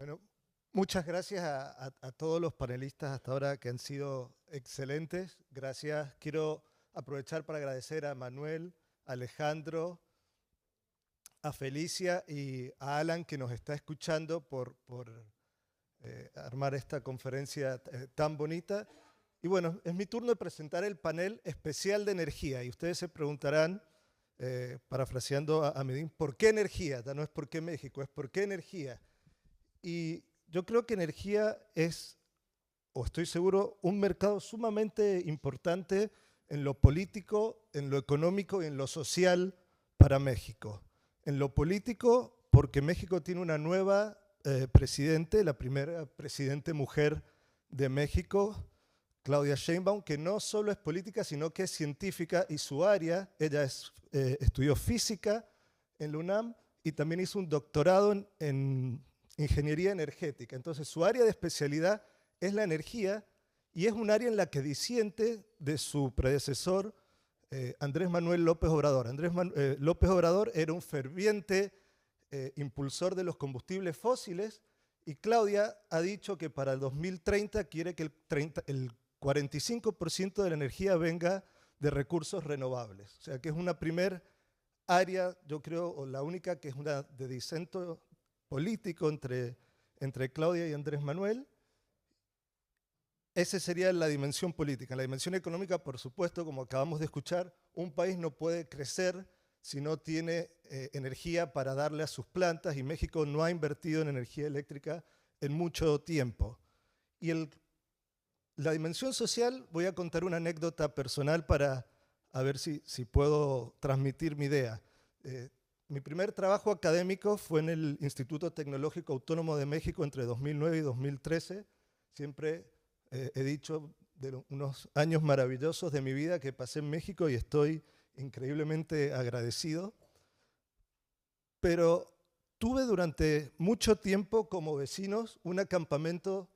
Bueno, muchas gracias a todos los panelistas hasta ahora que han sido excelentes. Gracias. Quiero aprovechar para agradecer a Manuel, a Alejandro, a Felicia y a Alan que nos está escuchando por armar esta conferencia tan bonita. Y bueno, es mi turno de presentar el panel especial de energía. Y ustedes se preguntarán, parafraseando a Medín, ¿por qué energía? Ya no es por qué México, es por qué energía. Y yo creo que energía es, o estoy seguro, un mercado sumamente importante en lo político, en lo económico y en lo social para México. En lo político, porque México tiene una nueva presidente, la primera presidente mujer de México, Claudia Sheinbaum, que no solo es política, sino que es científica y su área, ella estudió física en la UNAM y también hizo un doctorado en ingeniería energética. Entonces, su área de especialidad es la energía y es un área en la que disiente de su predecesor, Andrés Manuel López Obrador. López Obrador era un ferviente impulsor de los combustibles fósiles y Claudia ha dicho que para el 2030 quiere que el 45% de la energía venga de recursos renovables. O sea que es una primer área, yo creo, o la única que es una de disento político entre Claudia y Andrés Manuel. Esa sería la dimensión política. En la dimensión económica, por supuesto, como acabamos de escuchar, un país no puede crecer si no tiene energía para darle a sus plantas y México no ha invertido en energía eléctrica en mucho tiempo. Y la dimensión social, voy a contar una anécdota personal para a ver si puedo transmitir mi idea. Mi primer trabajo académico fue en el Instituto Tecnológico Autónomo de México entre 2009 y 2013. Siempre he dicho de unos años maravillosos de mi vida que pasé en México y estoy increíblemente agradecido. Pero tuve durante mucho tiempo como vecinos un campamento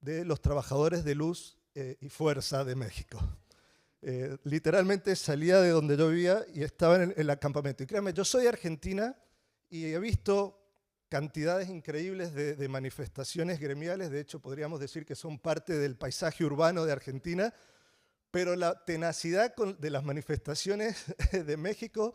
de los trabajadores de luz y fuerza de México. Literalmente salía de donde yo vivía y estaba en el acampamento. Y créanme, yo soy argentina y he visto cantidades increíbles de manifestaciones gremiales. De hecho, podríamos decir que son parte del paisaje urbano de Argentina. Pero la tenacidad de las manifestaciones de México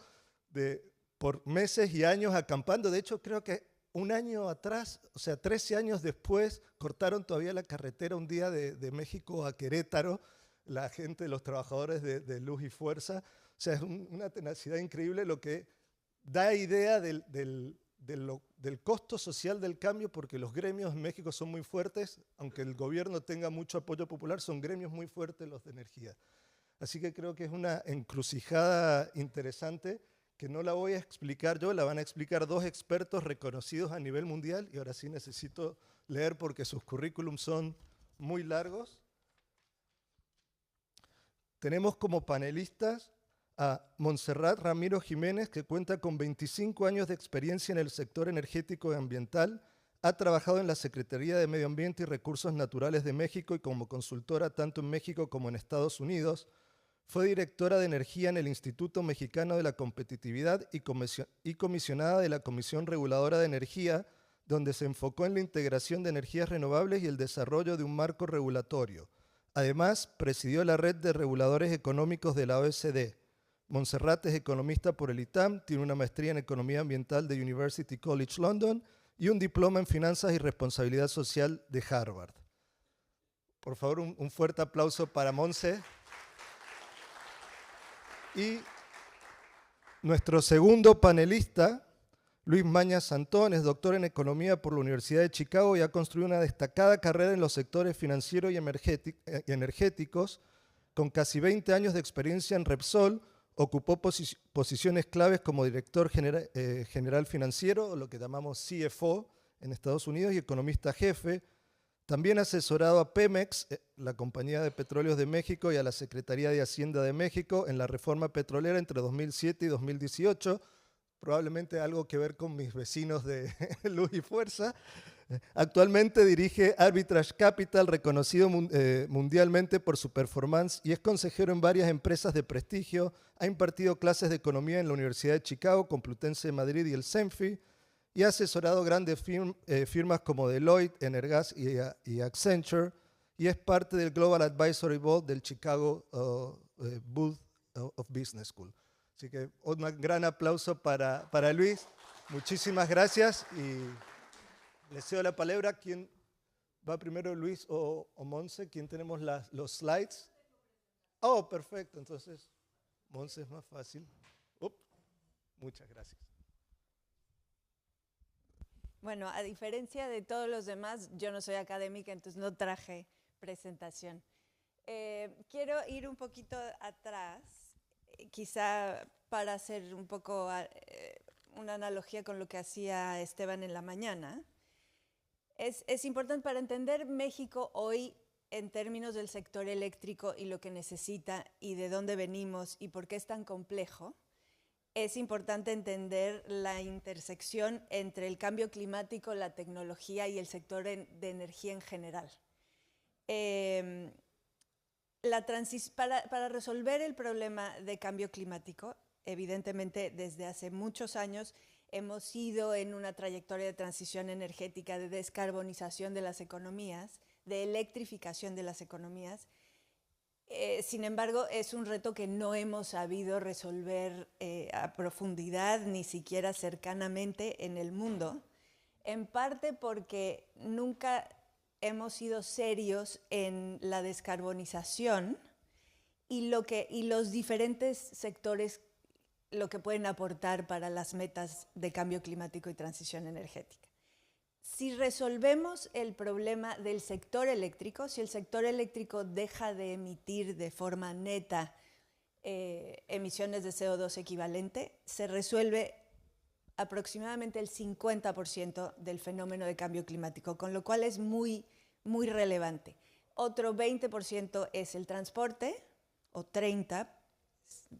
por meses y años acampando, de hecho creo que un año atrás, o sea, 13 años después, cortaron todavía la carretera un día de México a Querétaro, la gente, los trabajadores de Luz y Fuerza. O sea, es una tenacidad increíble, lo que da idea del costo social del cambio, porque los gremios en México son muy fuertes, aunque el gobierno tenga mucho apoyo popular, son gremios muy fuertes los de energía. Así que creo que es una encrucijada interesante que no la voy a explicar yo, la van a explicar dos expertos reconocidos a nivel mundial y ahora sí necesito leer porque sus currículums son muy largos. Tenemos como panelistas a Montserrat Ramiro Jiménez, que cuenta con 25 años de experiencia en el sector energético y ambiental, ha trabajado en la Secretaría de Medio Ambiente y Recursos Naturales de México y como consultora tanto en México como en Estados Unidos. Fue directora de energía en el Instituto Mexicano de la Competitividad y comisionada de la Comisión Reguladora de Energía, donde se enfocó en la integración de energías renovables y el desarrollo de un marco regulatorio. Además, presidió la red de reguladores económicos de la OECD. Montserrat es economista por el ITAM, tiene una maestría en Economía Ambiental de University College London y un diploma en Finanzas y Responsabilidad Social de Harvard. Por favor, un fuerte aplauso para Monse. Y nuestro segundo panelista, Luis Mañas Santón, es doctor en Economía por la Universidad de Chicago y ha construido una destacada carrera en los sectores financieros y energéticos. Con casi 20 años de experiencia en Repsol, ocupó posiciones claves como director general financiero, o lo que llamamos CFO en Estados Unidos, y economista jefe. También ha asesorado a Pemex, la Compañía de Petróleos de México, y a la Secretaría de Hacienda de México en la reforma petrolera entre 2007 y 2018, probablemente algo que ver con mis vecinos de Luz y Fuerza. Actualmente dirige Arbitrage Capital, reconocido mundialmente por su performance, y es consejero en varias empresas de prestigio. Ha impartido clases de economía en la Universidad de Chicago, Complutense de Madrid y el CENFI, y ha asesorado grandes firmas como Deloitte, Energas y Accenture, y es parte del Global Advisory Board del Chicago Booth of Business School. Así que un gran aplauso para Luis. Muchísimas gracias y le cedo la palabra. ¿Quién va primero, Luis o Monse? ¿Quién tenemos los slides? Oh, perfecto. Entonces, Monse es más fácil. Muchas gracias. Bueno, a diferencia de todos los demás, yo no soy académica, entonces no traje presentación. Quiero ir un poquito atrás, quizá para hacer un poco una analogía con lo que hacía Esteban en la mañana. Es importante para entender México hoy en términos del sector eléctrico y lo que necesita y de dónde venimos y por qué es tan complejo. Es importante entender la intersección entre el cambio climático, la tecnología y el sector de energía en general. Para resolver el problema de cambio climático, evidentemente desde hace muchos años hemos ido en una trayectoria de transición energética, de descarbonización de las economías, de electrificación de las economías. Sin embargo, es un reto que no hemos sabido resolver a profundidad, ni siquiera cercanamente en el mundo, en parte porque nunca hemos sido serios en la descarbonización y los diferentes sectores lo que pueden aportar para las metas de cambio climático y transición energética. Si resolvemos el problema del sector eléctrico, si el sector eléctrico deja de emitir de forma neta emisiones de CO2 equivalente, se resuelve aproximadamente el 50% del fenómeno de cambio climático, con lo cual es muy, muy relevante. Otro 20% es el transporte, o 30%,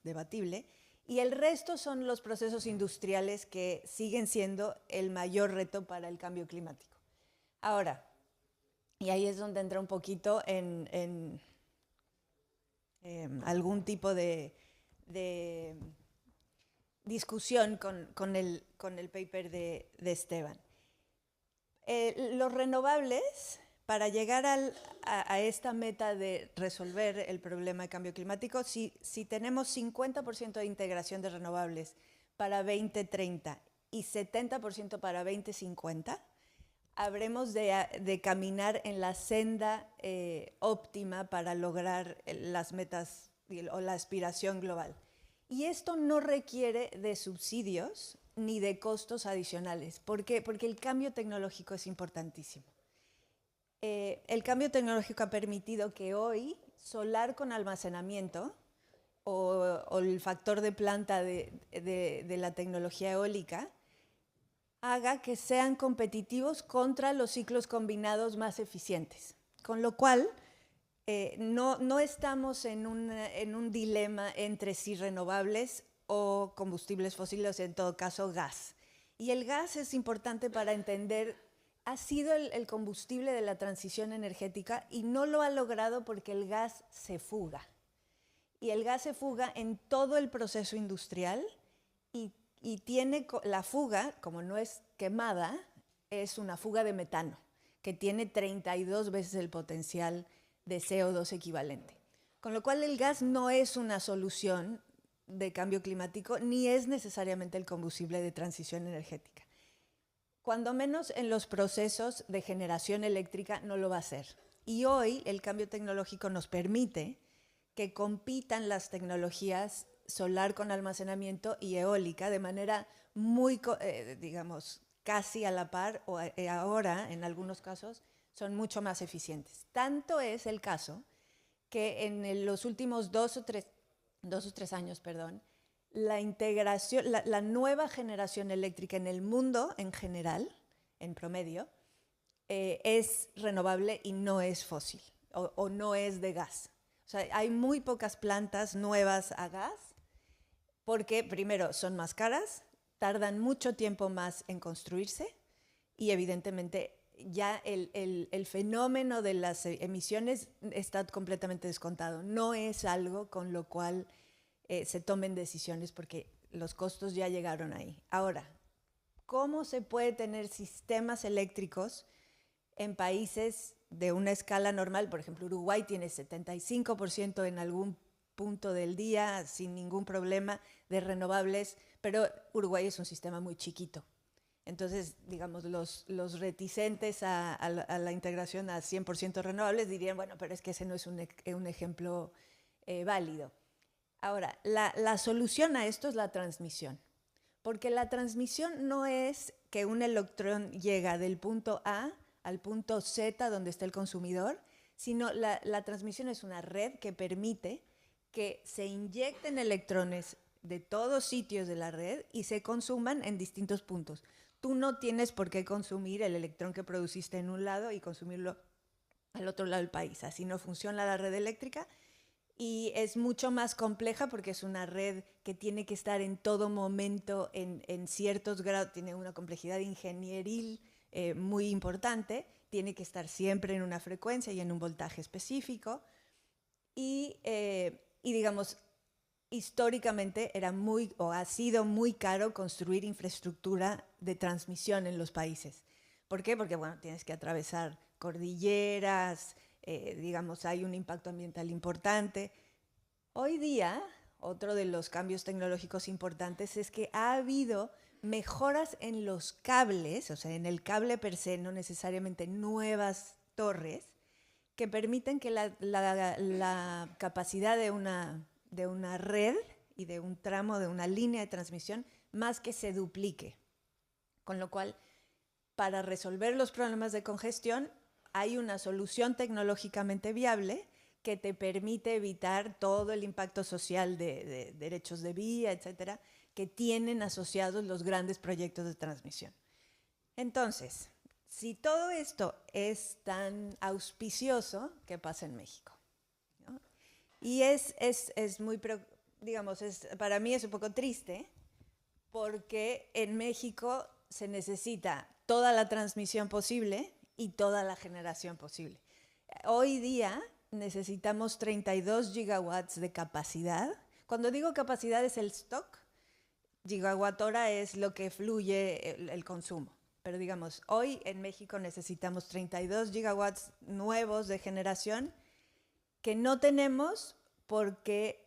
debatible, y el resto son los procesos industriales que siguen siendo el mayor reto para el cambio climático. Ahora, y ahí es donde entra un poquito en algún tipo de discusión con el paper de Esteban. Los renovables, para llegar a esta meta de resolver el problema de cambio climático, si tenemos 50% de integración de renovables para 2030 y 70% para 2050, habremos de caminar en la senda óptima para lograr las metas o la aspiración global. Y esto no requiere de subsidios ni de costos adicionales. ¿Por qué? Porque el cambio tecnológico es importantísimo. El cambio tecnológico ha permitido que hoy solar con almacenamiento o el factor de planta de la tecnología eólica haga que sean competitivos contra los ciclos combinados más eficientes. Con lo cual, no estamos en un dilema entre si renovables o combustibles fósiles, en todo caso gas. Y el gas es importante para entender, ha sido el combustible de la transición energética y no lo ha logrado porque el gas se fuga. Y el gas se fuga en todo el proceso industrial y tiene la fuga, como no es quemada, es una fuga de metano, que tiene 32 veces el potencial de CO2 equivalente. Con lo cual el gas no es una solución de cambio climático ni es necesariamente el combustible de transición energética. Cuando menos en los procesos de generación eléctrica no lo va a hacer. Y hoy el cambio tecnológico nos permite que compitan las tecnologías solar con almacenamiento y eólica de manera muy, digamos, casi a la par, o ahora en algunos casos son mucho más eficientes. Tanto es el caso que en los últimos dos o tres años, la integración, la nueva generación eléctrica en el mundo en general, en promedio, es renovable y no es fósil o no es de gas. O sea, hay muy pocas plantas nuevas a gas porque, primero, son más caras, tardan mucho tiempo más en construirse y, evidentemente, ya el fenómeno de las emisiones está completamente descontado. No es algo con lo cual se tomen decisiones porque los costos ya llegaron ahí. Ahora, cómo se puede tener sistemas eléctricos en países de una escala normal. Por ejemplo, Uruguay tiene 75% en algún punto del día sin ningún problema de renovables, pero Uruguay es un sistema muy chiquito. Entonces, digamos, los reticentes a la integración a 100% renovables dirían, bueno, pero es que ese no es un ejemplo válido. Ahora, la solución a esto es la transmisión, porque la transmisión no es que un electrón llega del punto A al punto Z donde está el consumidor, sino la transmisión es una red que permite que se inyecten electrones de todos sitios de la red y se consuman en distintos puntos. Tú no tienes por qué consumir el electrón que produciste en un lado y consumirlo al otro lado del país. Así no funciona la red eléctrica y es mucho más compleja porque es una red que tiene que estar en todo momento en ciertos grados, tiene una complejidad ingenieril muy importante, tiene que estar siempre en una frecuencia y en un voltaje específico y digamos, históricamente era muy o ha sido muy caro construir infraestructura de transmisión en los países. ¿Por qué? Porque bueno, tienes que atravesar cordilleras, digamos, hay un impacto ambiental importante. Hoy día, otro de los cambios tecnológicos importantes es que ha habido mejoras en los cables, o sea, en el cable per se, no necesariamente nuevas torres, que permiten que la capacidad de una red y de un tramo, de una línea de transmisión, más que se duplique. Con lo cual, para resolver los problemas de congestión, hay una solución tecnológicamente viable que te permite evitar todo el impacto social de derechos de vía, etcétera, que tienen asociados los grandes proyectos de transmisión. Entonces, si todo esto es tan auspicioso, ¿qué pasa en México? ¿No? Y es muy, digamos, para mí es un poco triste porque en México se necesita toda la transmisión posible y toda la generación posible. Hoy día necesitamos 32 gigawatts de capacidad. Cuando digo capacidad es el stock, gigawatt hora es lo que fluye el consumo. Pero digamos, hoy en México necesitamos 32 gigawatts nuevos de generación que no tenemos porque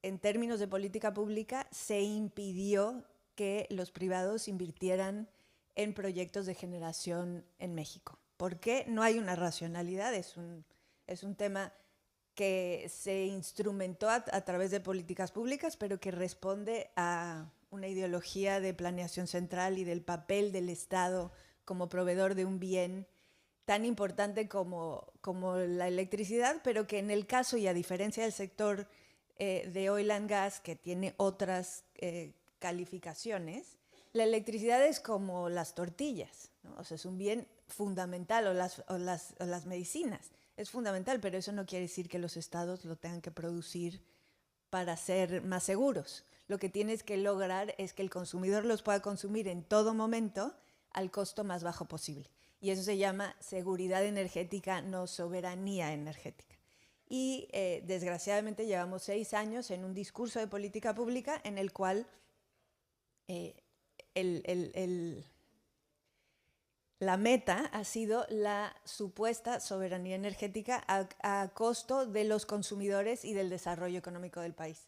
en términos de política pública se impidió que los privados invirtieran en proyectos de generación en México. ¿Por qué? No hay una racionalidad, es un tema que se instrumentó a través de políticas públicas, pero que responde a una ideología de planeación central y del papel del Estado como proveedor de un bien tan importante como la electricidad, pero que en el caso, y a diferencia del sector de oil and gas, que tiene otras calificaciones, la electricidad es como las tortillas, ¿no? O sea, es un bien fundamental, o las medicinas. Es fundamental, pero eso no quiere decir que los estados lo tengan que producir para ser más seguros. Lo que tienes que lograr es que el consumidor los pueda consumir en todo momento al costo más bajo posible. Y eso se llama seguridad energética, no soberanía energética. Y desgraciadamente llevamos 6 años en un discurso de política pública en el cual la meta ha sido la supuesta soberanía energética a costo de los consumidores y del desarrollo económico del país.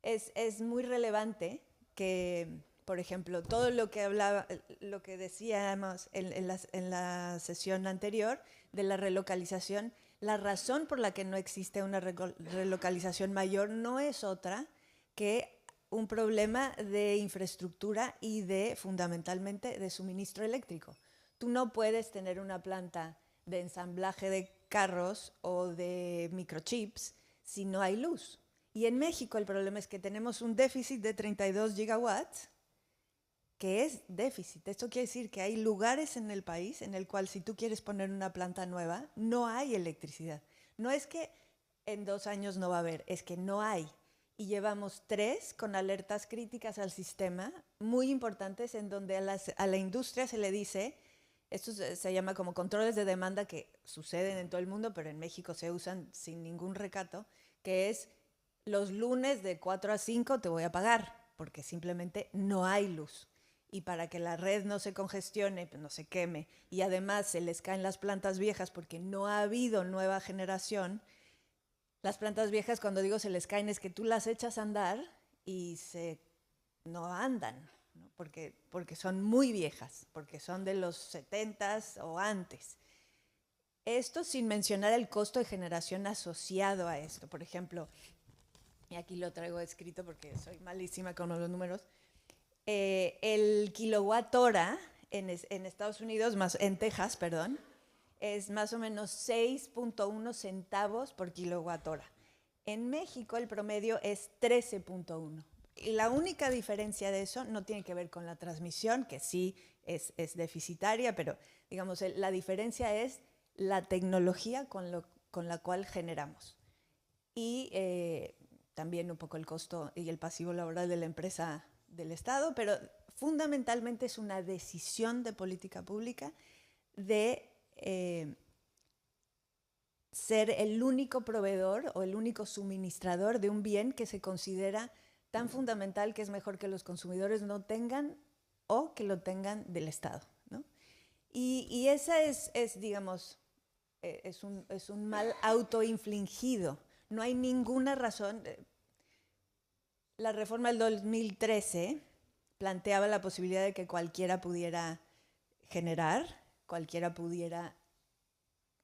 Es muy relevante que, por ejemplo, todo lo que decíamos en la sesión anterior de la relocalización, la razón por la que no existe una relocalización mayor no es otra que un problema de infraestructura y fundamentalmente de suministro eléctrico. Tú no puedes tener una planta de ensamblaje de carros o de microchips si no hay luz. Y en México el problema es que tenemos un déficit de 32 gigawatts, que es déficit. Esto quiere decir que hay lugares en el país en el cual si tú quieres poner una planta nueva, no hay electricidad. No es que en 2 años no va a haber, es que no hay. Y llevamos 3 con alertas críticas al sistema, muy importantes, en donde a la industria se le dice, esto se llama como controles de demanda que suceden en todo el mundo, pero en México se usan sin ningún recato, que es los lunes de 4 a 5 te voy a pagar, porque simplemente no hay luz. y para que la red no se congestione, pues no se queme, y además se les caen las plantas viejas porque no ha habido nueva generación. Las plantas viejas, cuando digo se les caen, es que tú las echas a andar y no andan, ¿no? Porque son muy viejas, porque son de los 70s o antes. Esto sin mencionar el costo de generación asociado a esto. Por ejemplo, y aquí lo traigo escrito porque soy malísima con los números, el kilowatt hora en Estados Unidos, en Texas, perdón, es más o menos 6.1 centavos por kilowatt hora. En México el promedio es 13.1. Y la única diferencia de eso no tiene que ver con la transmisión, que sí es deficitaria, pero digamos, la diferencia es la tecnología con la cual generamos. Y también un poco el costo y el pasivo laboral de la empresa del Estado, pero fundamentalmente es una decisión de política pública de ser el único proveedor o el único suministrador de un bien que se considera tan fundamental que es mejor que los consumidores no tengan o que lo tengan del Estado, ¿no? Y esa es digamos, es un mal autoinfligido. No hay ninguna razón. La reforma del 2013 planteaba la posibilidad de que cualquiera pudiera generar, cualquiera pudiera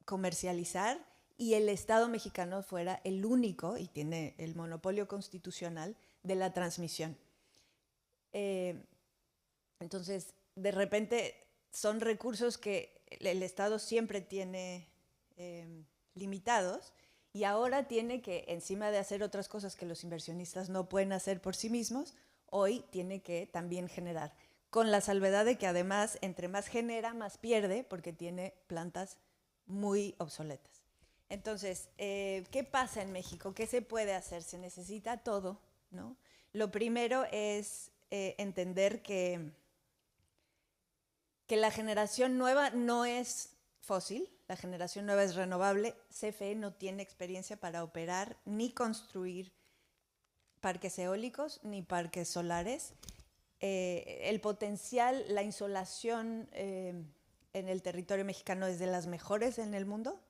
comercializar y el Estado mexicano fuera el único, y tiene el monopolio constitucional, de la transmisión. Entonces, de repente, son recursos que el Estado siempre tiene limitados y ahora tiene que, encima de hacer otras cosas que los inversionistas no pueden hacer por sí mismos, hoy tiene que también generar. Con la salvedad de que además, entre más genera, más pierde, porque tiene plantas muy obsoletas. Entonces, ¿qué pasa en México? ¿Qué se puede hacer? Se necesita todo, ¿no? Lo primero es entender que la generación nueva no es fósil, la generación nueva es renovable. CFE no tiene experiencia para operar ni construir parques eólicos ni parques solares. El potencial, la insolación en el territorio mexicano es de las mejores en el mundo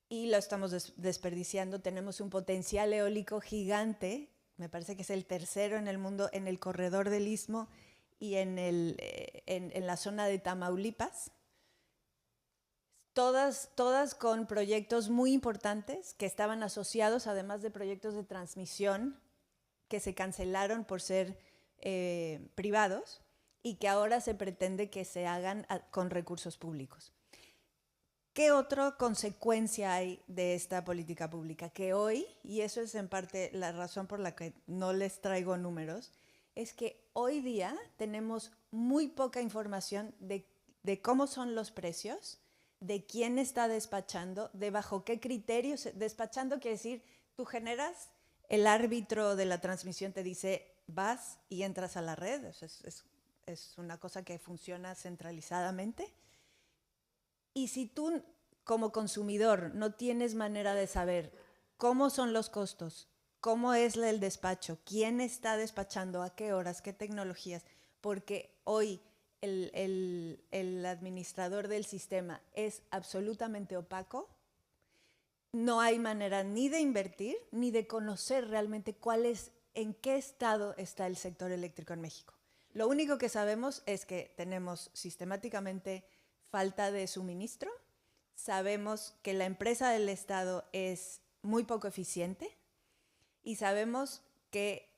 y lo estamos desperdiciando. Tenemos un potencial eólico gigante, me parece que es el tercero en el mundo, en el corredor del Istmo y en la zona de Tamaulipas. Todas con proyectos muy importantes que estaban asociados, además de proyectos de transmisión que se cancelaron por ser privados y que ahora se pretende que se hagan con recursos públicos. ¿Qué otra consecuencia hay de esta política pública? Que hoy, y eso es en parte la razón por la que no les traigo números, es que hoy día tenemos muy poca información de cómo son los precios, de quién está despachando, de bajo qué criterios. Despachando quiere decir, tú generas, el árbitro de la transmisión te dice, vas y entras a la red. Es una cosa que funciona centralizadamente. Y si tú, como consumidor, no tienes manera de saber cómo son los costos, cómo es el despacho, quién está despachando, a qué horas, qué tecnologías, porque hoy el administrador del sistema es absolutamente opaco, no hay manera ni de invertir ni de conocer realmente en qué estado está el sector eléctrico en México. Lo único que sabemos es que tenemos sistemáticamente falta de suministro, sabemos que la empresa del Estado es muy poco eficiente y sabemos que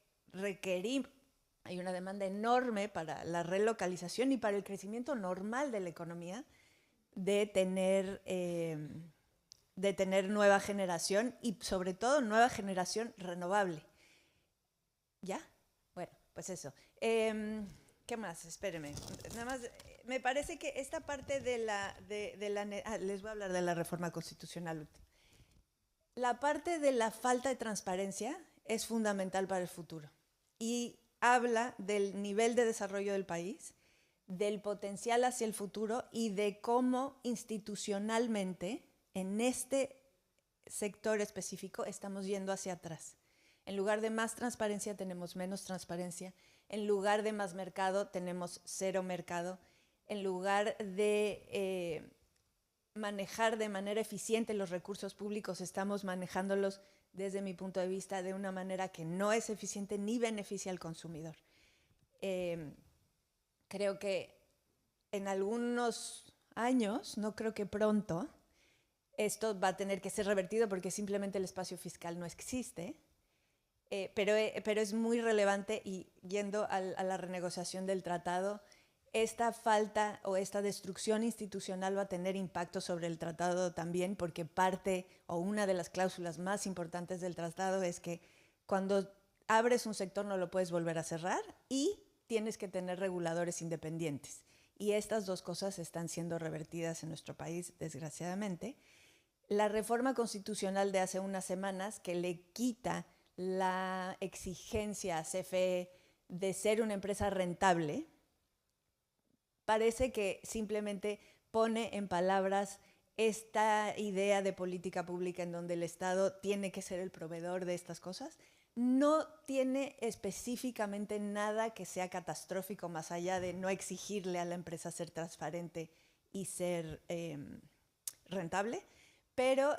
hay una demanda enorme para la relocalización y para el crecimiento normal de la economía de tener nueva generación y sobre todo nueva generación renovable. ¿Ya? Bueno, pues eso. ¿Qué más? Espérenme. Nada más, me parece que esta parte les voy a hablar de la reforma constitucional. La parte de la falta de transparencia es fundamental para el futuro y habla del nivel de desarrollo del país, del potencial hacia el futuro y de cómo institucionalmente en este sector específico estamos yendo hacia atrás. En lugar de más transparencia tenemos menos transparencia. En lugar de más mercado, tenemos cero mercado. En lugar de manejar de manera eficiente los recursos públicos, estamos manejándolos, desde mi punto de vista, de una manera que no es eficiente ni beneficia al consumidor. Creo que en algunos años, no creo que pronto, esto va a tener que ser revertido porque simplemente el espacio fiscal no existe, pero es muy relevante, y yendo a la renegociación del tratado, esta falta o esta destrucción institucional va a tener impacto sobre el tratado también, porque parte o una de las cláusulas más importantes del tratado es que cuando abres un sector no lo puedes volver a cerrar y tienes que tener reguladores independientes. Y estas dos cosas están siendo revertidas en nuestro país, desgraciadamente. La reforma constitucional de hace unas semanas, que le quita la exigencia a CFE de ser una empresa rentable, parece que simplemente pone en palabras esta idea de política pública en donde el Estado tiene que ser el proveedor de estas cosas. No tiene específicamente nada que sea catastrófico, más allá de no exigirle a la empresa ser transparente y ser rentable, pero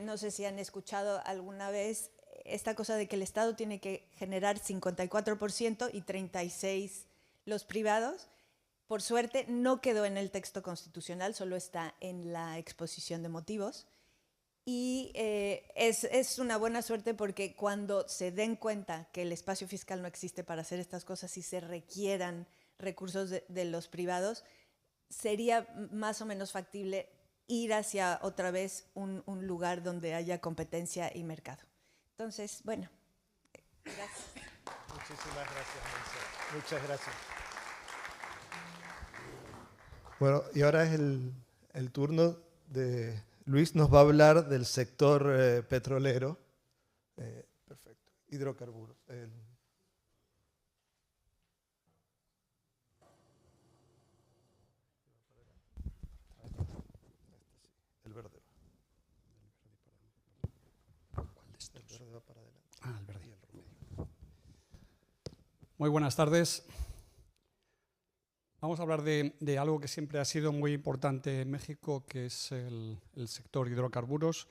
no sé si han escuchado alguna vez esta cosa de que el Estado tiene que generar 54% y 36% los privados. Por suerte no quedó en el texto constitucional, solo está en la exposición de motivos. Y es una buena suerte, porque cuando se den cuenta que el espacio fiscal no existe para hacer estas cosas y se requieran recursos de los privados, sería más o menos factible ir hacia otra vez un lugar donde haya competencia y mercado. Entonces, bueno, gracias. Muchísimas gracias, Monse. Muchas gracias. Bueno, y ahora es el turno de Luis. Nos va a hablar del sector petrolero. Perfecto. Hidrocarburos. El verde. ¿Cuál de estos? El verde va para adelante. Ah, el verde. Muy buenas tardes. Vamos a hablar de algo que siempre ha sido muy importante en México, que es el sector hidrocarburos.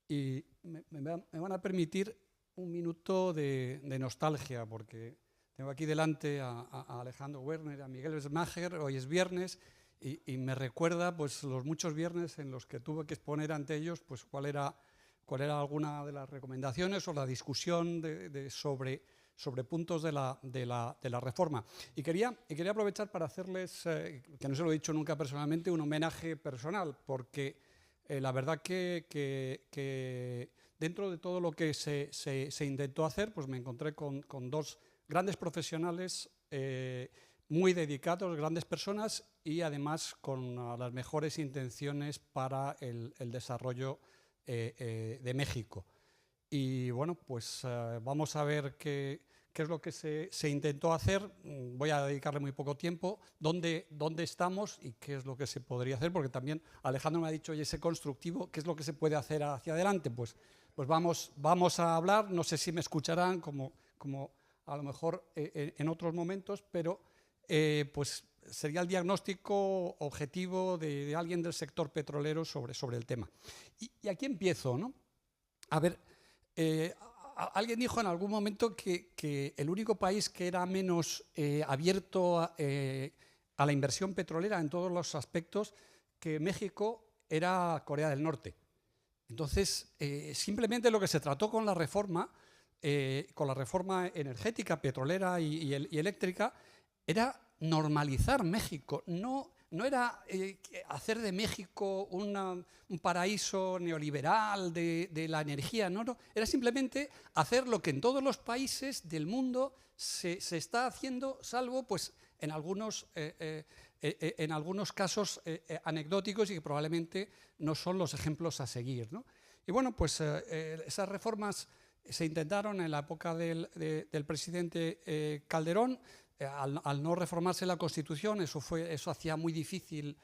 Y me van a permitir un minuto de nostalgia, porque tengo aquí delante a Alejandro Werner, a Miguel Besmacher. Hoy es viernes y me recuerda pues los muchos viernes en los que tuve que exponer ante ellos pues cuál era alguna de las recomendaciones o la discusión sobre puntos de la reforma. Y quería aprovechar para hacerles, que no se lo he dicho nunca personalmente, un homenaje personal, porque la verdad que dentro de todo lo que se intentó hacer, pues me encontré con dos grandes profesionales muy dedicados, grandes personas, y además con las mejores intenciones para el desarrollo de México. Y bueno, pues vamos a ver qué es lo que se intentó hacer. Voy a dedicarle muy poco tiempo, dónde estamos y qué es lo que se podría hacer, porque también Alejandro me ha dicho, oye, ese constructivo, ¿qué es lo que se puede hacer hacia adelante? Pues vamos a hablar. No sé si me escucharán como a lo mejor en otros momentos, pero pues sería el diagnóstico objetivo de alguien del sector petrolero sobre el tema. Y aquí empiezo, ¿no? A ver, alguien dijo en algún momento que el único país que era menos abierto a la inversión petrolera en todos los aspectos que México era Corea del Norte. Entonces, simplemente lo que se trató con la reforma energética, petrolera y eléctrica, era normalizar México. No era hacer de México un paraíso neoliberal de la energía, no, era simplemente hacer lo que en todos los países del mundo se está haciendo, salvo pues en algunos casos anecdóticos y que probablemente no son los ejemplos a seguir, ¿no? Y bueno, pues esas reformas se intentaron en la época del presidente Calderón. Al no reformarse la Constitución, eso hacía muy difícil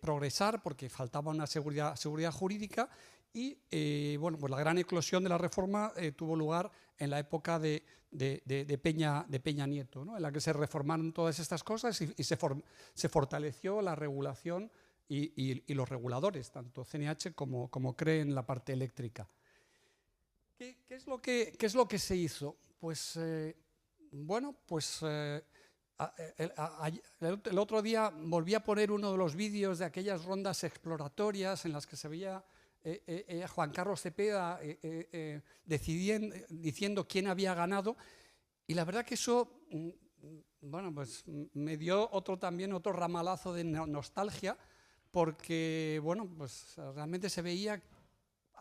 progresar, porque faltaba una seguridad jurídica, Y bueno, pues la gran eclosión de la reforma tuvo lugar en la época de Peña Nieto, ¿no? En la que se reformaron todas estas cosas y se fortaleció la regulación y los reguladores, tanto CNH como CRE en la parte eléctrica. ¿Qué es lo que se hizo? Pues, bueno, pues el otro día volví a poner uno de los vídeos de aquellas rondas exploratorias en las que se veía a Juan Carlos Cepeda diciendo quién había ganado, y la verdad que eso, bueno, pues me dio también otro ramalazo de nostalgia, porque, bueno, pues realmente se veía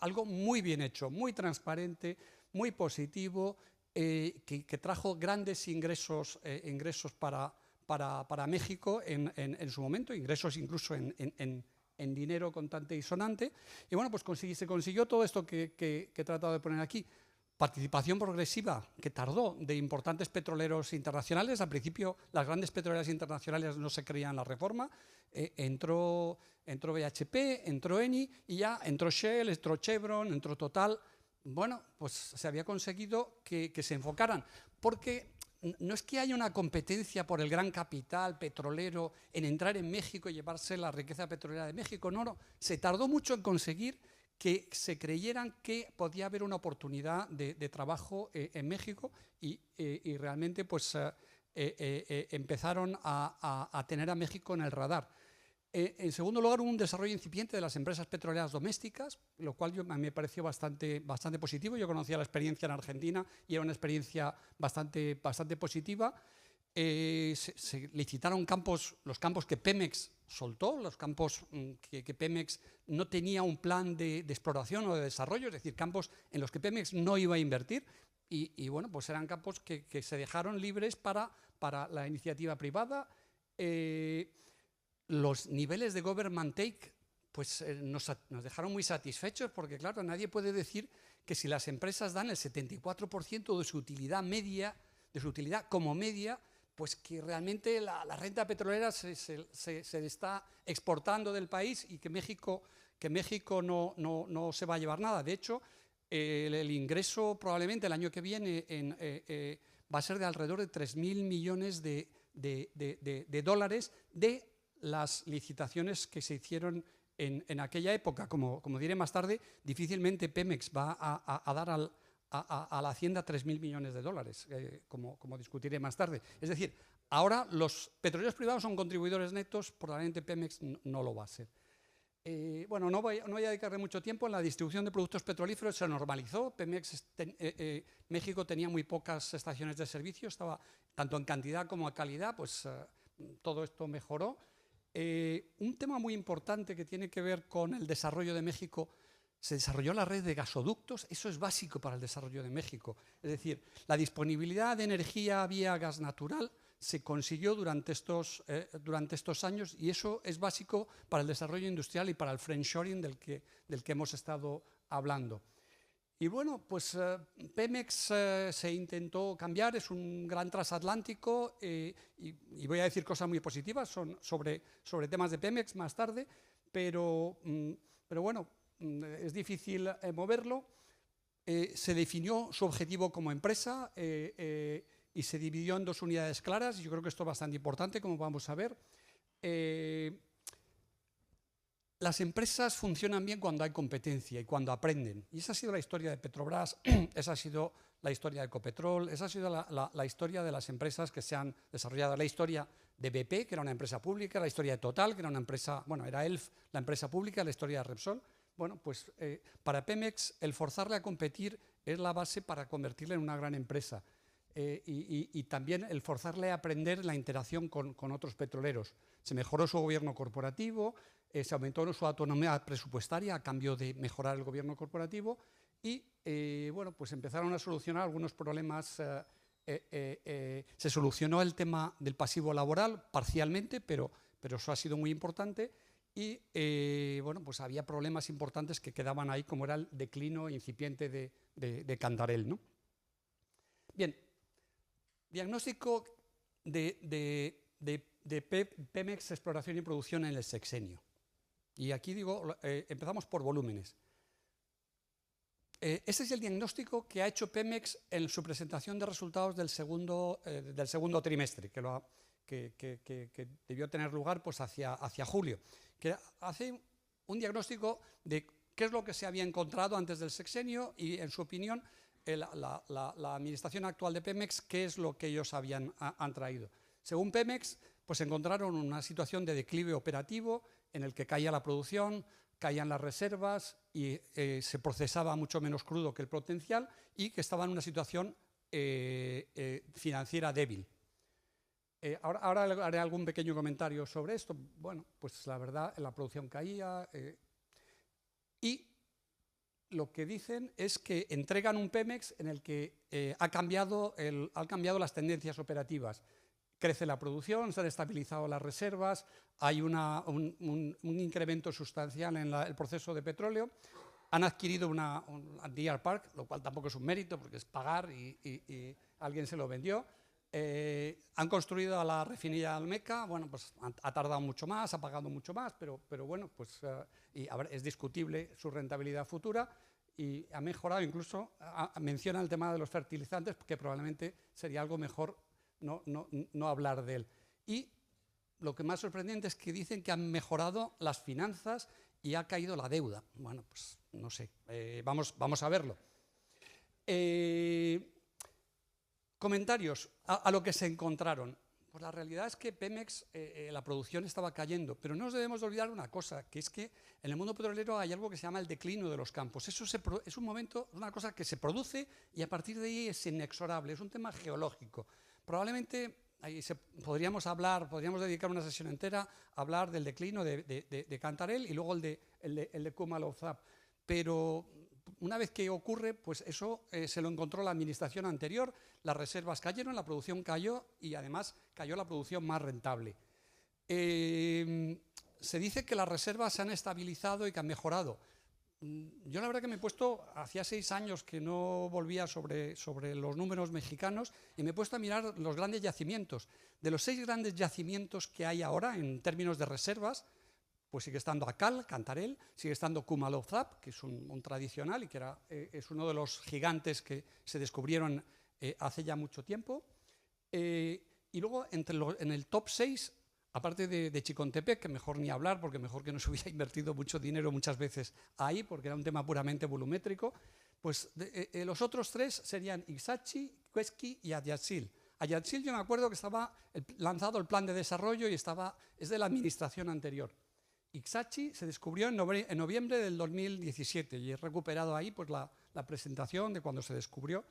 algo muy bien hecho, muy transparente, muy positivo, que trajo grandes ingresos para México en su momento, ingresos incluso en dinero contante y sonante. Y bueno, pues se consiguió todo esto que he tratado de poner aquí. Participación progresiva, que tardó, de importantes petroleros internacionales. Al principio las grandes petroleras internacionales no se creían la reforma. Entró BHP, entró Eni y ya entró Shell, entró Chevron, entró Total. Bueno, pues se había conseguido que se enfocaran, porque no es que haya una competencia por el gran capital petrolero en entrar en México y llevarse la riqueza petrolera de México, no, se tardó mucho en conseguir que se creyeran que podía haber una oportunidad de trabajo en México y realmente pues empezaron a tener a México en el radar. En segundo lugar, hubo un desarrollo incipiente de las empresas petroleras domésticas, lo cual me pareció bastante positivo. Yo conocía la experiencia en Argentina y era una experiencia bastante positiva. Se licitaron los campos que Pemex soltó, los campos que Pemex no tenía un plan de exploración o de desarrollo, es decir, campos en los que Pemex no iba a invertir. Y bueno, pues eran campos que se dejaron libres para la iniciativa privada. Los niveles de government take pues, nos dejaron muy satisfechos, porque claro, nadie puede decir que si las empresas dan el 74% de su utilidad media, de su utilidad como media, pues que realmente la renta petrolera se está exportando del país y que México no se va a llevar nada. De hecho, el ingreso probablemente el año que viene va a ser de alrededor de 3.000 millones de dólares de las licitaciones que se hicieron en aquella época. Como diré más tarde, difícilmente Pemex va a dar a la Hacienda 3.000 millones de dólares, como discutiré más tarde. Es decir, ahora los petroleros privados son contribuidores netos, probablemente Pemex no lo va a ser. Bueno, no voy a dedicarle mucho tiempo. En la distribución de productos petrolíferos se normalizó. México tenía muy pocas estaciones de servicio, estaba tanto en cantidad como en calidad, pues todo esto mejoró. Un tema muy importante que tiene que ver con el desarrollo de México: se desarrolló la red de gasoductos. Eso es básico para el desarrollo de México. Es decir, la disponibilidad de energía vía gas natural se consiguió durante estos años, y eso es básico para el desarrollo industrial y para el friendshoring del que hemos estado hablando. Y bueno, pues Pemex se intentó cambiar, es un gran transatlántico, y voy a decir cosas muy positivas sobre temas de Pemex más tarde, pero bueno, es difícil moverlo. Se definió su objetivo como empresa y se dividió en dos unidades claras, y yo creo que esto es bastante importante, como vamos a ver. Las empresas funcionan bien cuando hay competencia y cuando aprenden. Y esa ha sido la historia de Petrobras, esa ha sido la historia de Ecopetrol, esa ha sido la historia de las empresas que se han desarrollado. La historia de BP, que era una empresa pública, la historia de Total, que era una empresa, bueno, era ELF, la empresa pública, la historia de Repsol. Bueno, pues para Pemex el forzarle a competir es la base para convertirla en una gran empresa. Y también el forzarle a aprender la interacción con otros petroleros. Se mejoró su gobierno corporativo, se aumentó su autonomía presupuestaria a cambio de mejorar el gobierno corporativo, y bueno, pues empezaron a solucionar algunos problemas. Se solucionó el tema del pasivo laboral parcialmente, pero eso ha sido muy importante. Y bueno, pues había problemas importantes que quedaban ahí, como era el declino incipiente de Cantarell, ¿no? Bien, diagnóstico de Pemex Exploración y Producción en el sexenio. Y aquí digo, empezamos por volúmenes. Este es el diagnóstico que ha hecho Pemex en su presentación de resultados del segundo trimestre, que debió tener lugar pues, hacia julio, que hace un diagnóstico de qué es lo que se había encontrado antes del sexenio y, en su opinión, la administración actual de Pemex, qué es lo que ellos han traído. Según Pemex, pues encontraron una situación de declive operativo en el que caía la producción, caían las reservas y se procesaba mucho menos crudo que el potencial y que estaba en una situación financiera débil. Ahora haré algún pequeño comentario sobre esto. Bueno, pues la verdad, la producción caía y lo que dicen es que entregan un Pemex en el que han cambiado las tendencias operativas. Crece la producción, se han estabilizado las reservas, hay un incremento sustancial en el proceso de petróleo. Han adquirido un Deer Park, lo cual tampoco es un mérito porque es pagar y alguien se lo vendió. Han construido a la refinería de Almeca, bueno, pues ha tardado mucho más, ha pagado mucho más, pero bueno, pues es discutible su rentabilidad futura y ha mejorado incluso, menciona el tema de los fertilizantes, que probablemente sería algo mejor no hablar de él. Y lo que más sorprendente es que dicen que han mejorado las finanzas y ha caído la deuda. Bueno, pues no sé, vamos a verlo. Comentarios a lo que se encontraron. Pues la realidad es que Pemex, la producción estaba cayendo, pero no nos debemos olvidar una cosa, que es que en el mundo petrolero hay algo que se llama el declino de los campos. Eso es un momento, una cosa que se produce y a partir de ahí es inexorable, es un tema geológico. Probablemente podríamos dedicar una sesión entera a hablar del declino de Cantarell y luego el de Kumalow-Zaap. Pero una vez que ocurre, pues eso se lo encontró la administración anterior, las reservas cayeron, la producción cayó y además cayó la producción más rentable. Se dice que las reservas se han estabilizado y que han mejorado. Yo la verdad que me he puesto, hacía 6 años que no volvía sobre los números mexicanos y me he puesto a mirar los grandes yacimientos. De los 6 grandes yacimientos que hay ahora en términos de reservas, pues sigue estando Akal, Cantarell, sigue estando Kumalow-Zaap, que es un tradicional y que es uno de los gigantes que se descubrieron hace ya mucho tiempo. Y luego en el top 6, aparte de Chicontepec, que mejor ni hablar, porque mejor que no se hubiera invertido mucho dinero muchas veces ahí, porque era un tema puramente volumétrico, pues los otros 3 serían Ixachi, Quesqui y Ayatsil. Ayatsil yo me acuerdo que estaba lanzado el plan de desarrollo y es de la administración anterior. Ixachi se descubrió en noviembre del 2017 y he recuperado ahí pues, la presentación de cuando se descubrió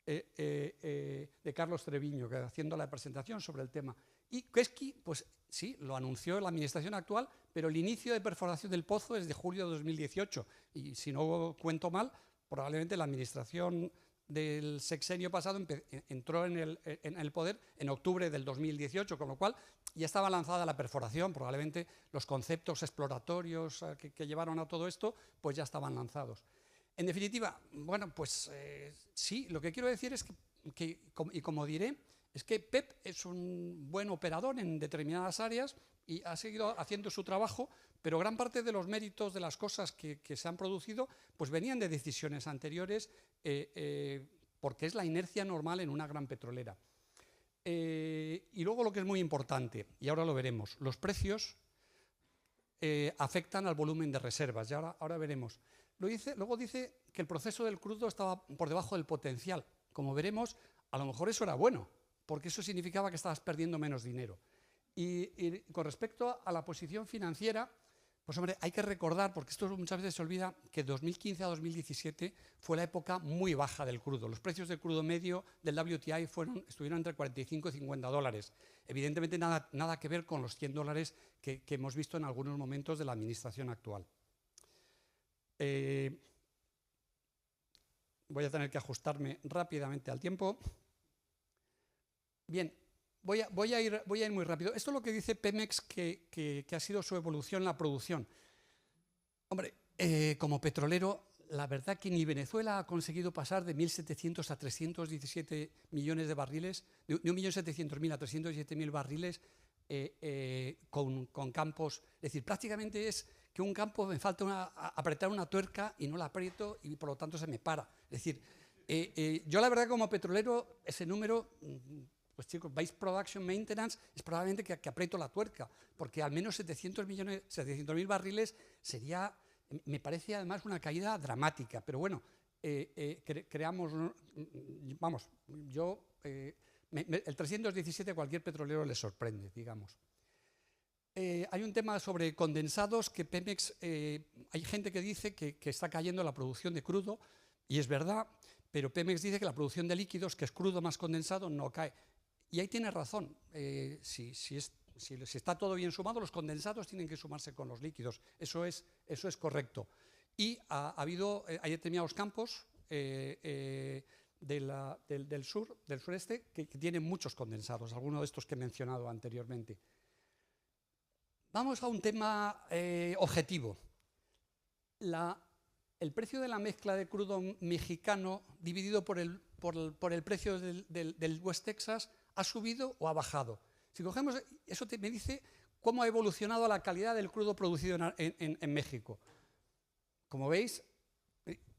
de Carlos Treviño, haciendo la presentación sobre el tema. Y Quesqui, pues sí, lo anunció la administración actual, pero el inicio de perforación del pozo es de julio de 2018. Y si no cuento mal, probablemente la administración del sexenio pasado entró en el poder en octubre del 2018, con lo cual ya estaba lanzada la perforación, probablemente los conceptos exploratorios que llevaron a todo esto, pues ya estaban lanzados. En definitiva, bueno, pues sí, lo que quiero decir es que y como diré, es que PEP es un buen operador en determinadas áreas y ha seguido haciendo su trabajo, pero gran parte de los méritos de las cosas que se han producido pues venían de decisiones anteriores porque es la inercia normal en una gran petrolera. Y luego lo que es muy importante, y ahora lo veremos, los precios afectan al volumen de reservas, y ahora veremos. Luego dice que el proceso del crudo estaba por debajo del potencial. Como veremos, a lo mejor eso era bueno, porque eso significaba que estabas perdiendo menos dinero. Y con respecto a la posición financiera, pues hombre, hay que recordar, porque esto muchas veces se olvida, que 2015 a 2017 fue la época muy baja del crudo. Los precios del crudo medio del WTI estuvieron entre 45 y 50 dólares. Evidentemente nada que ver con los 100 dólares que hemos visto en algunos momentos de la administración actual. Voy a tener que ajustarme rápidamente al tiempo. Bien, voy a ir muy rápido. Esto es lo que dice Pemex que ha sido su evolución en la producción. Hombre, como petrolero, la verdad que ni Venezuela ha conseguido pasar de 1.700 a 317 millones de barriles, de 1.700.000 a 317.000 barriles con campos. Es decir, prácticamente es que un campo me falta apretar una tuerca y no la aprieto y por lo tanto se me para. Es decir, yo la verdad como petrolero, ese número, pues chicos, Base Production Maintenance es probablemente que aprieto la tuerca, porque al menos 700.000 barriles sería, me parece además una caída dramática, pero bueno, creamos, vamos, el 317 a cualquier petrolero le sorprende, digamos. Hay un tema sobre condensados que Pemex, hay gente que dice que está cayendo la producción de crudo, y es verdad, pero Pemex dice que la producción de líquidos, que es crudo más condensado, no cae. Y ahí tiene razón. Si está todo bien sumado, los condensados tienen que sumarse con los líquidos. Eso es correcto. Y hay determinados campos del sureste que tienen muchos condensados, algunos de estos que he mencionado anteriormente. Vamos a un tema objetivo. El precio de la mezcla de crudo mexicano dividido por el precio del West Texas ha subido o ha bajado. Si cogemos, eso me dice cómo ha evolucionado la calidad del crudo producido en México. Como veis,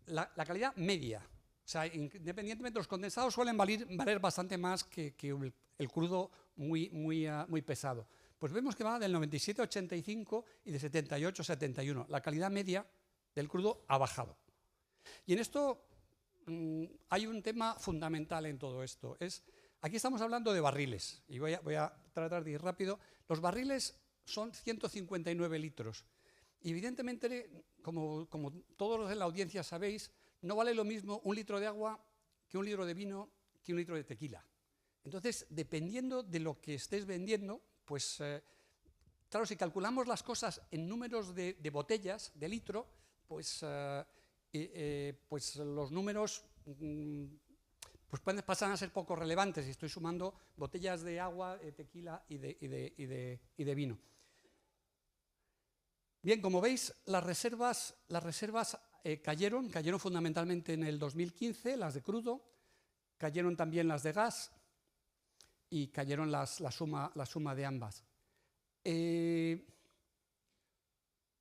la calidad media. O sea, independientemente, los condensados suelen valer bastante más que el crudo muy pesado. Pues vemos que va del 97 a 85 y de 78 a 71. La calidad media del crudo ha bajado. Y en esto hay un tema fundamental en todo esto. Aquí estamos hablando de barriles, y voy a tratar de ir rápido. Los barriles son 159 litros. Y evidentemente, como todos los de la audiencia sabéis, no vale lo mismo un litro de agua que un litro de vino que un litro de tequila. Entonces, dependiendo de lo que estés vendiendo, pues claro, si calculamos las cosas en números de botellas, de litro, pues los números pues pasan a ser poco relevantes si estoy sumando botellas de agua, de tequila y de vino. Bien, como veis, las reservas cayeron fundamentalmente en el 2015, las de crudo, cayeron también las de gas y cayeron la suma de ambas.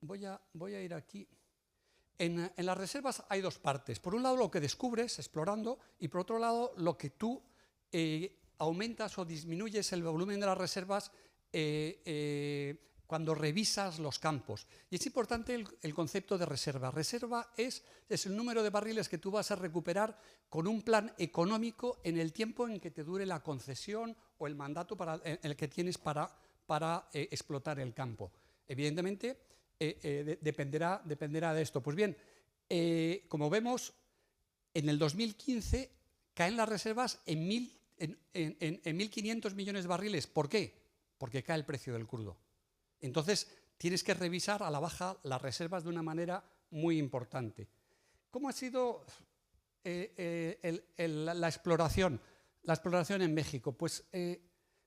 Voy a ir aquí. En las reservas hay dos partes. Por un lado, lo que descubres explorando, y por otro lado, lo que tú aumentas o disminuyes el volumen de las reservas cuando revisas los campos. Y es importante el concepto de reserva. Reserva es el número de barriles que tú vas a recuperar con un plan económico en el tiempo en que te dure la concesión o el mandato en el que tienes para explotar el campo. Evidentemente, dependerá de esto. Pues bien, como vemos, en el 2015 caen las reservas en 1.500 millones de barriles. ¿Por qué? Porque cae el precio del crudo. Entonces, tienes que revisar a la baja las reservas de una manera muy importante. ¿Cómo ha sido la exploración en México? Pues,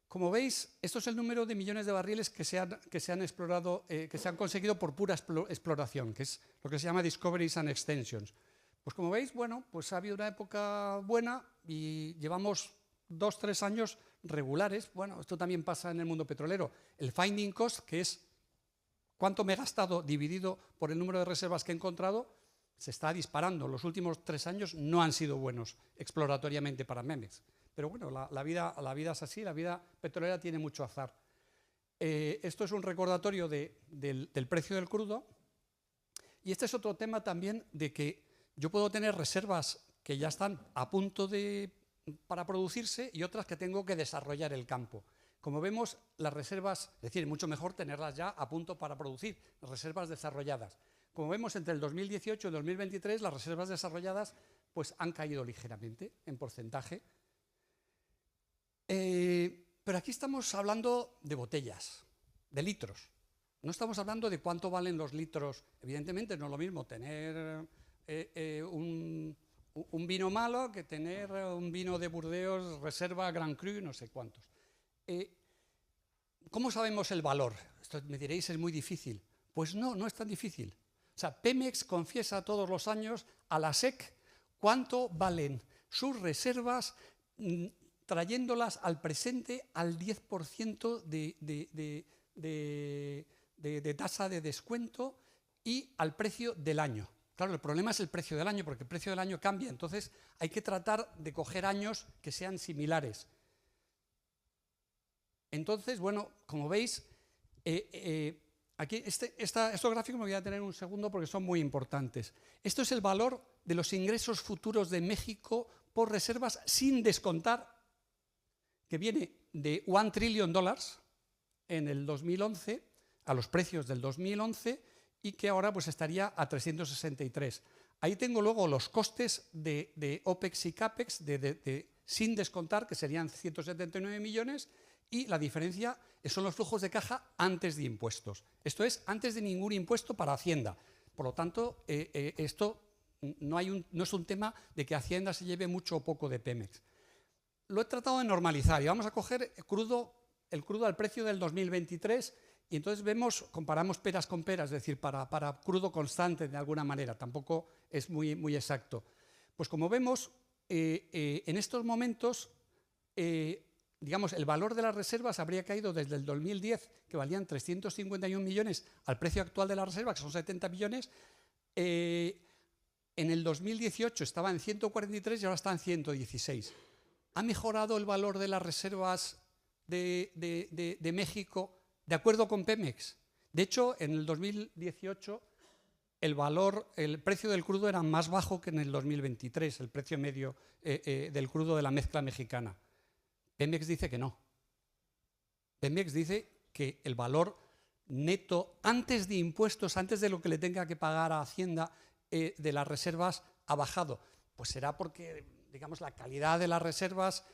como veis, esto es el número de millones de barriles que se han explorado, que se han conseguido por pura exploración, que es lo que se llama Discoveries and Extensions. Pues como veis, bueno, pues ha habido una época buena y llevamos 2-3 años regulares. Bueno, esto también pasa en el mundo petrolero. El finding cost, que es cuánto me he gastado dividido por el número de reservas que he encontrado, se está disparando. Los últimos 3 años no han sido buenos exploratoriamente para Pemex. Pero bueno, la vida es así, la vida petrolera tiene mucho azar. Esto es un recordatorio del precio del crudo. Y este es otro tema también de que yo puedo tener reservas que ya están a punto para producirse y otras que tengo que desarrollar el campo. Como vemos, las reservas, es decir, mucho mejor tenerlas ya a punto para producir, reservas desarrolladas. Como vemos, entre el 2018 y el 2023, las reservas desarrolladas pues, han caído ligeramente en porcentaje. Pero aquí estamos hablando de botellas, de litros. No estamos hablando de cuánto valen los litros. Evidentemente no es lo mismo tener un vino malo que tener un vino de Burdeos, reserva Grand Cru, no sé cuántos. ¿Cómo sabemos el valor? Esto me diréis, es muy difícil. Pues no es tan difícil. O sea, Pemex confiesa todos los años a la SEC cuánto valen sus reservas trayéndolas al presente al 10% de tasa de descuento y al precio del año. Claro, el problema es el precio del año, porque el precio del año cambia, entonces hay que tratar de coger años que sean similares. Entonces, bueno, como veis, aquí estos gráficos me voy a tener un segundo porque son muy importantes. Esto es el valor de los ingresos futuros de México por reservas sin descontar, que viene de $1 trillion en el 2011, a los precios del 2011, y que ahora pues estaría a 363. Ahí tengo luego los costes de OPEX y CAPEX sin descontar, que serían 179 millones, y la diferencia son los flujos de caja antes de impuestos. Esto es, antes de ningún impuesto para Hacienda. Por lo tanto, esto no es un tema de que Hacienda se lleve mucho o poco de Pemex. Lo he tratado de normalizar y vamos a coger el crudo al precio del 2023 y entonces comparamos peras con peras, es decir, para crudo constante de alguna manera, tampoco es muy exacto. Pues como vemos, en estos momentos, digamos, el valor de las reservas habría caído desde el 2010, que valían 351 millones, al precio actual de la reserva, que son 70 millones. En el 2018 estaba en 143 y ahora está en 116. ¿Ha mejorado el valor de las reservas de México de acuerdo con Pemex? De hecho, en el 2018 el precio del crudo era más bajo que en el 2023, el precio medio del crudo de la mezcla mexicana. Pemex dice que no. Pemex dice que el valor neto antes de impuestos, antes de lo que le tenga que pagar a Hacienda de las reservas, ha bajado. Pues será porque, digamos, la calidad de las reservas,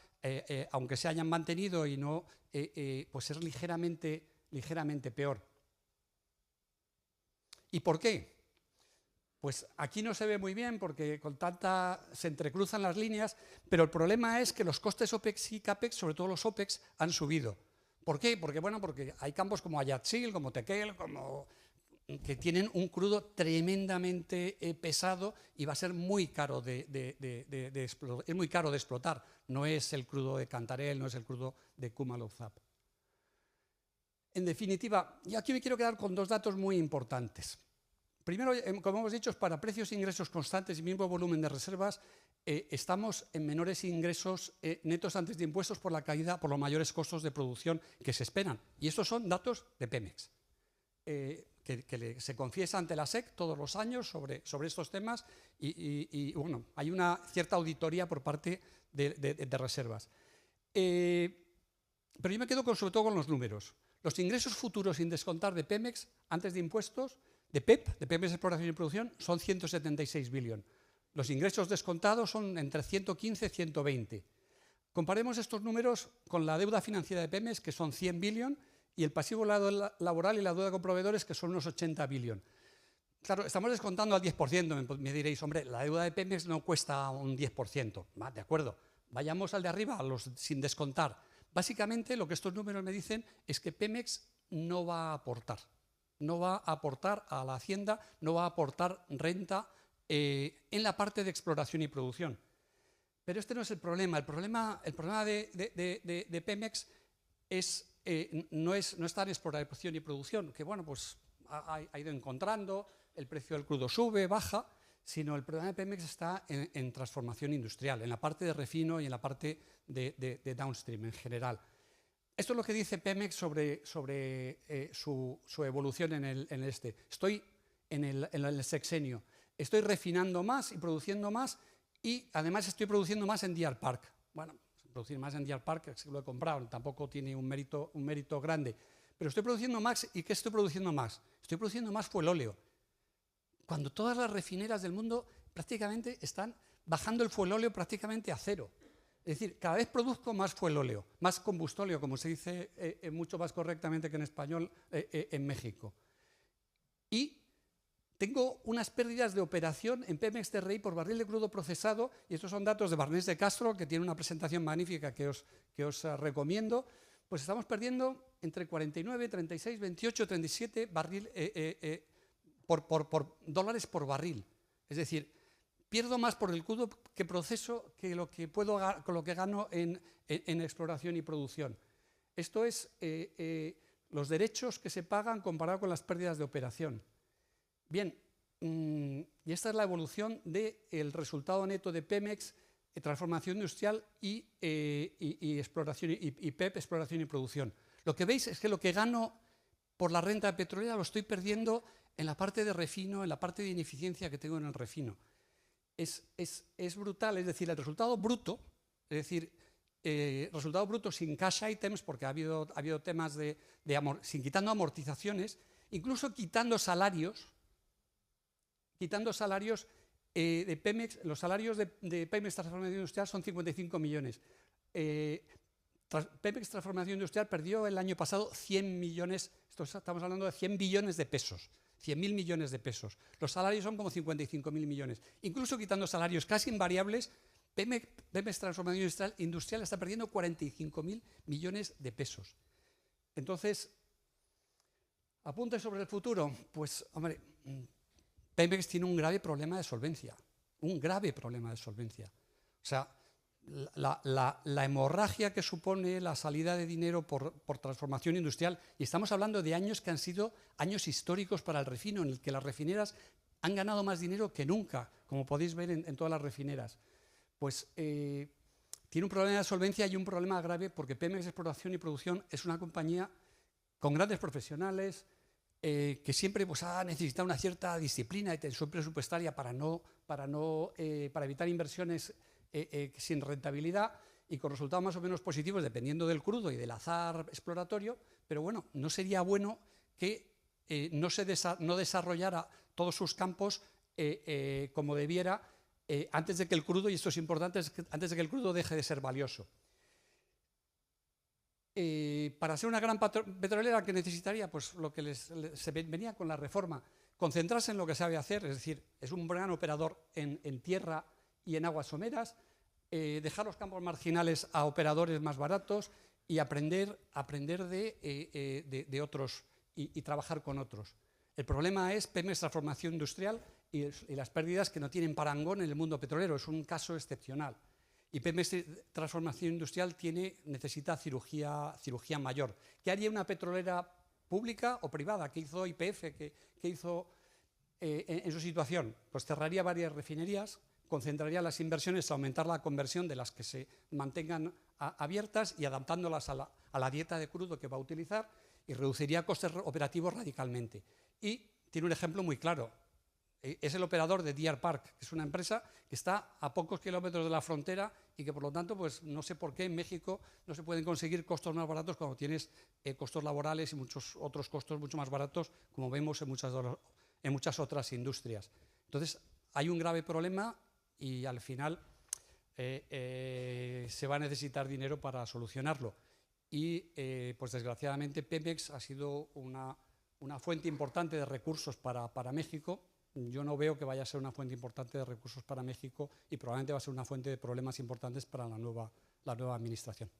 aunque se hayan mantenido y no, pues es ligeramente peor. ¿Y por qué? Pues aquí no se ve muy bien porque se entrecruzan las líneas, pero el problema es que los costes OPEX y CAPEX, sobre todo los OPEX, han subido. ¿Por qué? Porque hay campos como Ayatsil, como Tequel, que tienen un crudo tremendamente pesado y va a ser muy caro es muy caro de explotar. No es el crudo de Cantarell, no es el crudo de Kumalow-Zaap. En definitiva, yo aquí me quiero quedar con dos datos muy importantes. Primero, como hemos dicho, para precios e ingresos constantes y mismo volumen de reservas, estamos en menores ingresos netos antes de impuestos por la caída, por los mayores costos de producción que se esperan. Y estos son datos de Pemex, que se confiesa ante la SEC todos los años sobre estos temas y bueno, hay una cierta auditoría por parte de reservas. Pero yo me quedo sobre todo con los números. Los ingresos futuros sin descontar de Pemex antes de impuestos, de Pemex Exploración y Producción, son 176 billones. Los ingresos descontados son entre 115 y 120. Comparemos estos números con la deuda financiera de Pemex, que son 100 billones, y el pasivo laboral y la deuda con proveedores, que son unos 80 billones. Claro, estamos descontando al 10%. Me diréis, hombre, la deuda de Pemex no cuesta un 10%. De acuerdo, vayamos al de arriba, a los sin descontar. Básicamente, lo que estos números me dicen es que Pemex no va a aportar. No va a aportar a la Hacienda, no va a aportar renta en la parte de exploración y producción. Pero este no es el problema. El problema de Pemex no está en exploración y producción, que bueno, pues ha ido encontrando, el precio del crudo sube, baja, sino el problema de Pemex está en transformación industrial, en la parte de refino y en la parte de downstream en general. Esto es lo que dice Pemex sobre su evolución en el este. Estoy en el sexenio. Estoy refinando más y produciendo más y además estoy produciendo más en Deer Park. Bueno, producir más en Deer Park, que lo he comprado, tampoco tiene un mérito grande. Pero estoy produciendo más. ¿Y qué estoy produciendo más? Estoy produciendo más fuelóleo. Cuando todas las refineras del mundo prácticamente están bajando el fuelóleo prácticamente a cero. Es decir, cada vez produzco más fuelóleo, más combustóleo, como se dice mucho más correctamente que en español en México. Y tengo unas pérdidas de operación en Pemex TRI por barril de crudo procesado, y estos son datos de Barnés de Castro, que tiene una presentación magnífica que os recomiendo. Pues estamos perdiendo entre 49, 36, 28, 37 dólares por barril. Es decir, pierdo más por el crudo que proceso que con lo que gano en exploración y producción. Esto es los derechos que se pagan comparado con las pérdidas de operación. Bien, y esta es la evolución del resultado neto de Pemex, transformación industrial y exploración, y PEP, exploración y producción. Lo que veis es que lo que gano por la renta petrolera lo estoy perdiendo en la parte de refino, en la parte de ineficiencia que tengo en el refino. Es brutal, es decir, el resultado bruto, es decir, resultado bruto sin cash items, porque ha habido temas sin quitando amortizaciones, incluso quitando salarios de Pemex. Los salarios de Pemex Transformación Industrial son 55 millones. Pemex Transformación Industrial perdió el año pasado 100 millones, estamos hablando de 100 billones de pesos, 100.000 millones de pesos. Los salarios son como 55.000 millones. Incluso quitando salarios casi invariables, Pemex Transformación Industrial está perdiendo 45.000 millones de pesos. Entonces, apunte sobre el futuro. Pues, hombre, Pemex tiene un grave problema de solvencia. Un grave problema de solvencia. O sea, la hemorragia que supone la salida de dinero por transformación industrial, y estamos hablando de años que han sido años históricos para el refino, en el que las refineras han ganado más dinero que nunca, como podéis ver en todas las refineras. Pues tiene un problema de solvencia y un problema grave porque Pemex Exploración y Producción es una compañía con grandes profesionales que siempre pues, ha necesitado una cierta disciplina y tensión presupuestaria para evitar inversiones sin rentabilidad y con resultados más o menos positivos dependiendo del crudo y del azar exploratorio, pero bueno, no sería bueno que no desarrollara todos sus campos como debiera antes de que el crudo, y esto es importante, antes de que el crudo deje de ser valioso. Para ser una gran petrolera, ¿qué necesitaría? Pues lo que se venía con la reforma, concentrarse en lo que sabe hacer, es decir, es un gran operador en tierra y en aguas someras, dejar los campos marginales a operadores más baratos y aprender de otros y trabajar con otros. El problema es Pemex Transformación Industrial y las pérdidas que no tienen parangón en el mundo petrolero, es un caso excepcional. Y Pemex Transformación Industrial necesita cirugía mayor. ¿Qué haría una petrolera pública o privada? ¿Qué hizo YPF? ¿Qué hizo en su situación? Pues cerraría varias refinerías, concentraría las inversiones, aumentar la conversión de las que se mantengan abiertas y adaptándolas a la dieta de crudo que va a utilizar y reduciría costes operativos radicalmente. Y tiene un ejemplo muy claro. Es el operador de Deer Park, que es una empresa que está a pocos kilómetros de la frontera y que por lo tanto pues, no sé por qué en México no se pueden conseguir costos más baratos cuando tienes costos laborales y muchos otros costos mucho más baratos, como vemos en muchas otras industrias. Entonces hay un grave problema y al final se va a necesitar dinero para solucionarlo. Y pues desgraciadamente Pemex ha sido una fuente importante de recursos para México. Yo no veo que vaya a ser una fuente importante de recursos para México y probablemente va a ser una fuente de problemas importantes para la nueva administración.